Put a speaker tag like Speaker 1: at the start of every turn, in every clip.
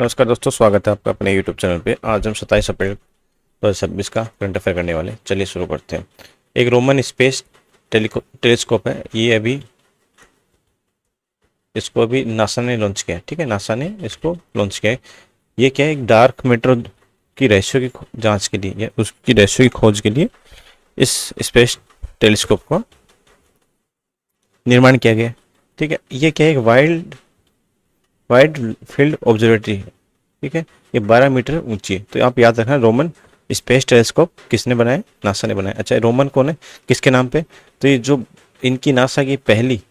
Speaker 1: नमस्कार दोस्तों, स्वागत है आपका अपने YouTube चैनल पे। आज हम 27 अप्रैल 2026 का करंट अफेयर करने वाले। चलिए शुरू करते हैं। एक रोमन स्पेस टेलीस्कोप है। ये इसको अभी नासा ने लॉन्च किया है। ठीक है, नासा ने इसको लॉन्च किया है। ये क्या है, एक डार्क मैटर की रहस्यों की जांच के लिए या उसकी रहस्यों की खोज के लिए इस स्पेस टेलीस्कोप का निर्माण किया गया है। ठीक है, ये क्या है, एक वाइड फील्ड ऑब्जर्वेटरी है। ठीक है, ये 12 मीटर ऊंची है। तो आप याद रखना, रोमन स्पेस टेलीस्कोप किसने बनाया? नासा ने बनाया। अच्छा, रोमन कौन है, किसके नाम पे? तो ये जो इनकी नासा की पहली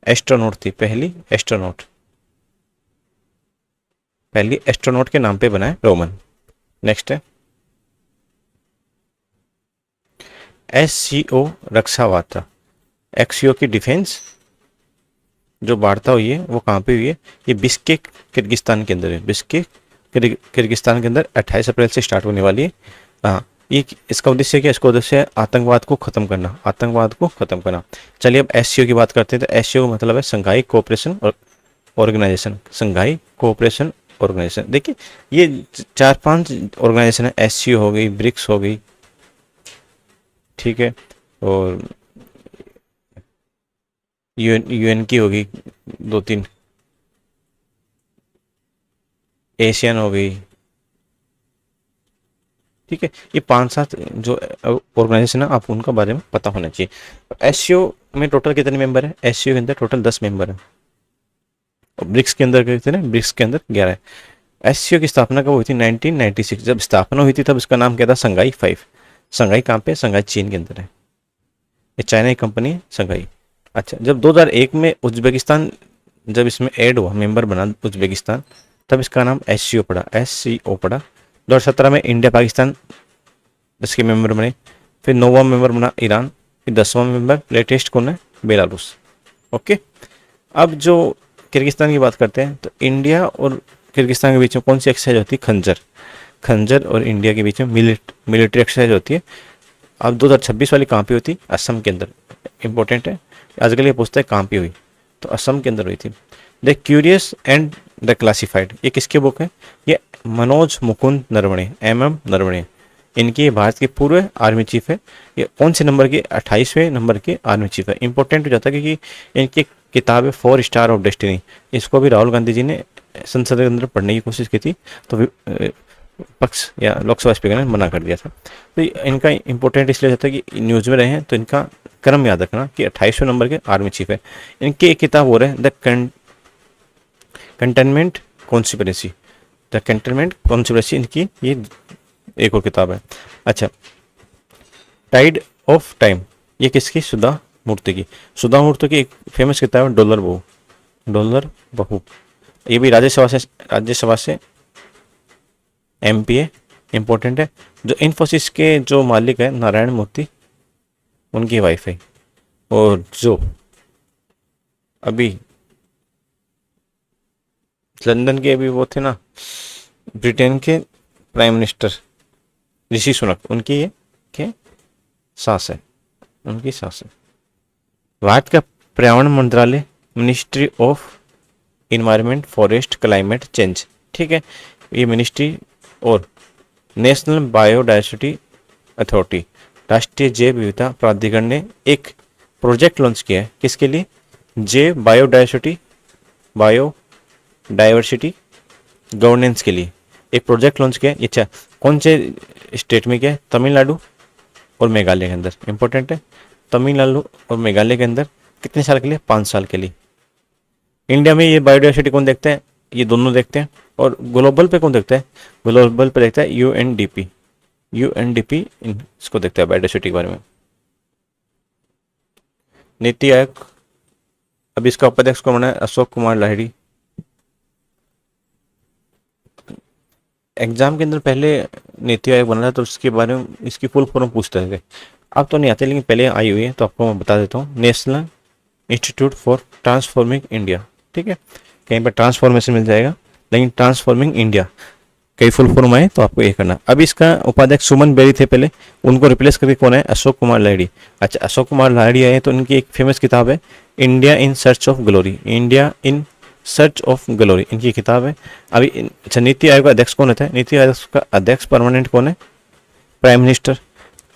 Speaker 1: एस्ट्रोनॉट थी, पहली एस्ट्रोनॉट के नाम पे बना है रोमन। नेक्स्ट है SCO रक्षा वार्ता। XCO की डिफेंस जो वार्ता हुई है वो कहाँ पे हुई है? ये बिश्केक किर्गिस्तान के अंदर है। बिश्केक किर्गिस्तान के अंदर 28 अप्रैल से स्टार्ट होने वाली है। हाँ, ये इसका उद्देश्य क्या? इसका उद्देश्य है आतंकवाद को खत्म करना। चलिए अब SCO की बात करते हैं। तो SCO का मतलब है संघाई कोऑपरेशन ऑर्गेनाइजेशन। देखिए, ये 4-5 ऑर्गेनाइजेशन है। SCO हो गई, ब्रिक्स हो गई, ठीक है, और UN की होगी 2-3, एशियन हो गई। ठीक है, ये 5-7 जो ऑर्गेनाइजेशन है, आप उनका बारे में पता होना चाहिए। SCO में टोटल कितने मेंबर है? SCO के अंदर टोटल 10 मेंबर है। और ब्रिक्स के अंदर कितने? ब्रिक्स के अंदर 11 है। SCO की स्थापना कब हुई थी? 1996। जब स्थापना हुई थी तब इसका नाम क्या था? संघाई 5। संघाई कहाँ पे? संघाई चीन के अंदर है। ये चाइना की कंपनी है संघाई। अच्छा, जब 2001 में उज्बेकिस्तान जब इसमें ऐड हुआ, मेंबर बना उज्बेकिस्तान, तब इसका नाम SCO पड़ा। 2017 में इंडिया पाकिस्तान इसके मेंबर बने। फिर 9वां मेंबर बना ईरान। फिर 10वां मेंबर लेटेस्ट कौन है? बेलारूस। ओके, अब जो किर्गिस्तान की बात करते हैं, तो इंडिया और किर्गिस्तान के बीच में कौन सी एक्सरसाइज होती है? खंजर और इंडिया के बीच में मिलिट्री एक्सरसाइज होती है। अब 2026 वाली कहाँ पे हुई थी? असम के अंदर। इंपॉर्टेंट है, आजकल ये पूछता है कहाँ पे हुई, तो असम के अंदर हुई थी। The curious and the classified, ये किसकी बुक है? ये मनोज मुकुंद नरवणे, MM नरवणे। इनकी भारत के पूर्व आर्मी चीफ है। ये कौन से नंबर के? 28वें नंबर के आर्मी चीफ है। इंपॉर्टेंट हो जाता है क्योंकि इनकी किताब है 4 स्टार ऑफ डेस्टिनी। इसको भी राहुल गांधी जी ने संसद के अंदर पढ़ने की कोशिश की थी, तो पक्ष या लोकसभा स्पीकर ने मना कर दिया था। तो इनका इंपॉर्टेंट इसलिए होता है कि न्यूज में रहे हैं, तो इनका क्रम याद रखना कि 28वें नंबर के आर्मी चीफ है। इनकी एक किताब हो रहा है द कंटेनमेंट कॉन्स्पिरेसी। इनकी ये एक और किताब है। अच्छा, टाइड ऑफ टाइम, ये किसकी? सुधा मूर्ति की एक फेमस किताब है डॉलर बहू। ये भी राज्यसभा से MP है। इंपॉर्टेंट है। जो इन्फोसिस के जो मालिक है नारायण मूर्ति, उनकी वाइफ है। और जो अभी लंदन के अभी वो थे ना, ब्रिटेन के प्राइम मिनिस्टर ऋषि सुनक, उनकी ये के सास है। भारत का पर्यावरण मंत्रालय, ministry of environment, forest, climate change. ठीक है, ये मिनिस्ट्री और नेशनल बायोडायवर्सिटी अथॉरिटी, राष्ट्रीय जैव विविधता प्राधिकरण ने एक प्रोजेक्ट लॉन्च किया है। किसके लिए? बायोडायवर्सिटी गवर्नेंस के लिए एक प्रोजेक्ट लॉन्च किया है। अच्छा, कौन से स्टेट में किया है? तमिलनाडु और मेघालय के अंदर। इंपॉर्टेंट है, तमिलनाडु और मेघालय के अंदर। कितने साल के लिए? 5 साल के लिए। इंडिया में ये बायोडायवर्सिटी कौन देखता है? ये दोनों देखते हैं। और ग्लोबल पे कौन देखता है? ग्लोबल पे देखता है UNDP इसको देखता है बायोडायवर्सिटी के बारे में। नीति आयोग, अब इसका उपाध्यक्ष कौन है? अशोक कुमार लाहिड़ी। एग्जाम के अंदर पहले नीति आयोग बना था, तो उसके बारे में इसकी फुल फॉर्म पूछते थे। अब तो नहीं आते, लेकिन पहले आई हुई है, तो आपको मैं बता देता हूँ। National institute for transforming India. ठीक है, कहीं पर ट्रांसफॉर्मेशन मिल जाएगा, लेकिन ट्रांसफॉर्मिंग इंडिया कई फुल फॉर्म आए तो आपको ये करना। अब इसका उपाध्यक्ष सुमन बेरी थे पहले, उनको रिप्लेस करके कौन है? अशोक कुमार लाहिड़ी। अच्छा, अशोक कुमार लाहिड़ी आए तो उनकी एक फेमस किताब है India in search of glory. India in search of glory इनकी किताब है। अभी अच्छा, नीति आयोग का अध्यक्ष कौन होता है? नीति आयोग का अध्यक्ष परमानेंट कौन है? Prime minister.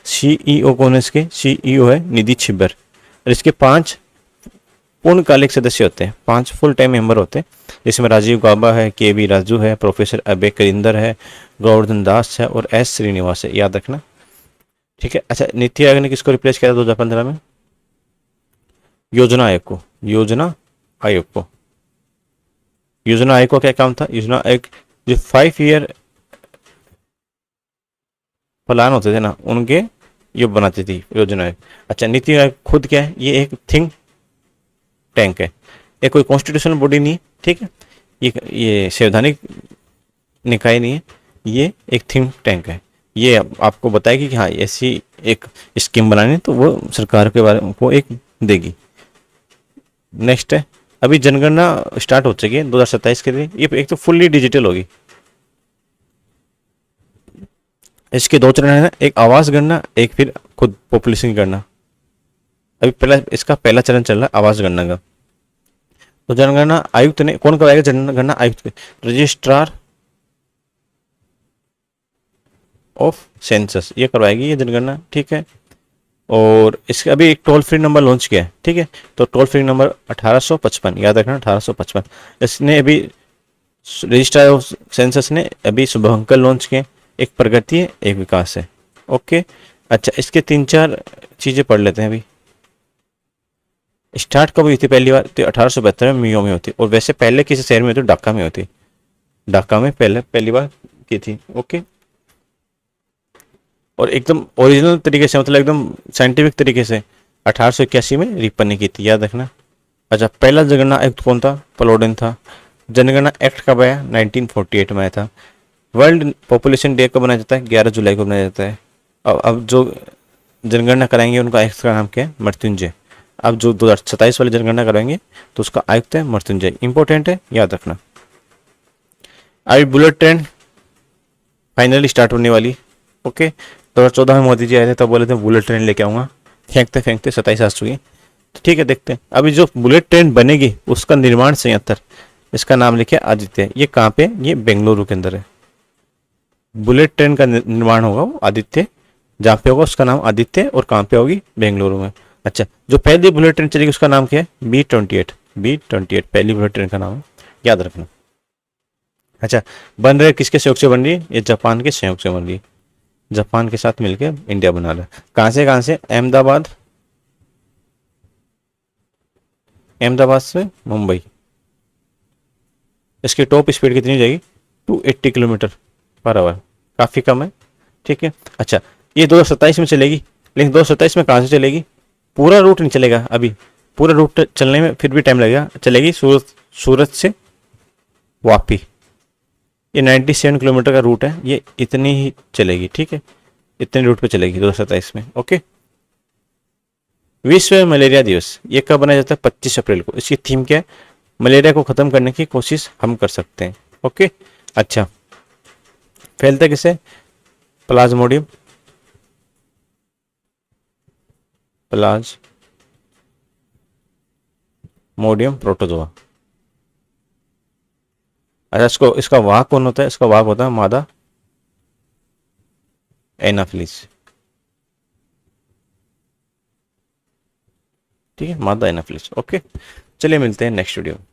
Speaker 1: सीईओ कौन है इसके? सीईओ है निधि छिब्बर। और इसके 5 पूर्णकालिक सदस्य होते हैं, 5 फुल टाइम मेंबर होते हैं, जिसमें राजीव गाबा है, के वी राजू है, प्रोफेसर अभय करिंदर है, गोवर्धन दास है और एस श्रीनिवास है, याद रखना। ठीक है। अच्छा, नीति आयोग ने किसको रिप्लेस किया था 2015 में? योजना आयोग को। योजना आयोग को। योजना आयोग का क्या काम था? योजना आयोग जो 5 ईयर प्लान होते थे ना, उनके ये बनाती थी योजना आयोग। अच्छा, नीति आयोग खुद क्या है? ये एक थिंक टैंक है, ये कोई कॉन्स्टिट्यूशनल बॉडी नहीं है, ठीक है। ये संवैधानिक निकाय नहीं है, ये एक थिंक टैंक है। ये आपको बताएगी कि हाँ ऐसी एक स्कीम बनानी है तो वो सरकार के बारे में को एक देगी। नेक्स्ट है, अभी जनगणना स्टार्ट हो चुकी है 2027 के लिए। ये एक तो फुल्ली डिजिटल होगी। इसके 2 चरण है, एक आवास गणना, एक फिर खुद पॉपुलेशन की गणना। अभी इसका पहला चरण चल रहा है आवास गणना का। तो जनगणना आयुक्त ने कौन करवाएगा? जनगणना आयुक्त रजिस्ट्रार ऑफ सेंसस ये करवाएगी ये जनगणना, ठीक है। और इसका अभी एक टोल फ्री नंबर लॉन्च किया है, ठीक है। तो टोल फ्री नंबर 1855, याद रखना 1855। इसने अभी रजिस्ट्रार ऑफ सेंसस ने अभी शुभंकर लॉन्च किए, एक प्रगति है एक विकास है। ओके। अच्छा, इसके 3-4 चीज़ें पढ़ लेते हैं अभी। स्टार्ट कब हुई थी पहली बार? तो 1872 में मियो में होती, और वैसे पहले किसी शहर में होती? ढाका में होती। ढाका में पहली बार की थी। ओके। और एकदम ओरिजिनल तरीके से, मतलब एकदम साइंटिफिक तरीके से 1881 में रिपन ने की थी, याद रखना। अच्छा, पहला जनगणना आयुक्त कौन था? प्लोडेन था। जनगणना एक्ट कब आया? 1948 में आया था। वर्ल्ड पॉपुलेशन डे कब मनाया जाता है? 11 जुलाई को मनाया जाता है। अब जो जनगणना कराएंगे उनका आयुक्त का नाम क्या है? मृत्युंजय। अब जो 2027 वाली जनगणना कराएंगे तो उसका आयुक्त है मृत्युंजय। इंपॉर्टेंट है, याद रखना। अभी बुलेट ट्रेन फाइनली स्टार्ट होने वाली। ओके। 2014 में मोदी जी आए थे, तब बोले थे बुलेट ट्रेन लेके आऊँगा, फेंकते फेंकते 27 आ चुकी। तो ठीक है, देखते हैं अभी जो बुलेट ट्रेन बनेगी उसका निर्माण संयंत्र, इसका नाम लिखे आदित्य। ये कहाँ पे? ये बेंगलुरु के अंदर है। बुलेट ट्रेन का निर्माण होगा वो आदित्य, जहाँ पे होगा उसका नाम आदित्य, और कहाँ पे होगी? बेंगलुरु में। अच्छा, जो पहली बुलेट ट्रेन चलेगी उसका नाम क्या है? B28। B28 पहली बुलेट ट्रेन का नाम है, याद रखना। अच्छा, बन रहे किसके सहयोग से बन रही है? ये जापान के सहयोग से बन रही है। जापान के साथ मिलकर इंडिया बना रहा है। कहाँ से? अहमदाबाद, अहमदाबाद से मुंबई। इसकी टॉप स्पीड कितनी हो जाएगी? 280 किलोमीटर पर आवर, काफ़ी कम है, ठीक है। अच्छा, ये 2027 में चलेगी, लेकिन 2027 में कहाँ से चलेगी? पूरा रूट नहीं चलेगा अभी, पूरा रूट चलने में फिर भी टाइम लगेगा। चलेगी सूरत से वापी। ये 97 किलोमीटर का रूट है, ये इतनी ही चलेगी, ठीक है। इतने रूट पे चलेगी 2027 में। ओके। विश्व मलेरिया दिवस ये कब मनाया जाता है? 25 अप्रैल को। इसकी थीम क्या है? मलेरिया को खत्म करने की कोशिश हम कर सकते हैं। ओके। अच्छा, फैलता किसे? Plasmodium, Plasmodium protozoa. अच्छा, इसका वाहक कौन होता है? इसका वाहक होता है मादा एनाफिलिस, ठीक है, मादा एनाफिलिस। ओके, चलिए मिलते हैं नेक्स्ट वीडियो में।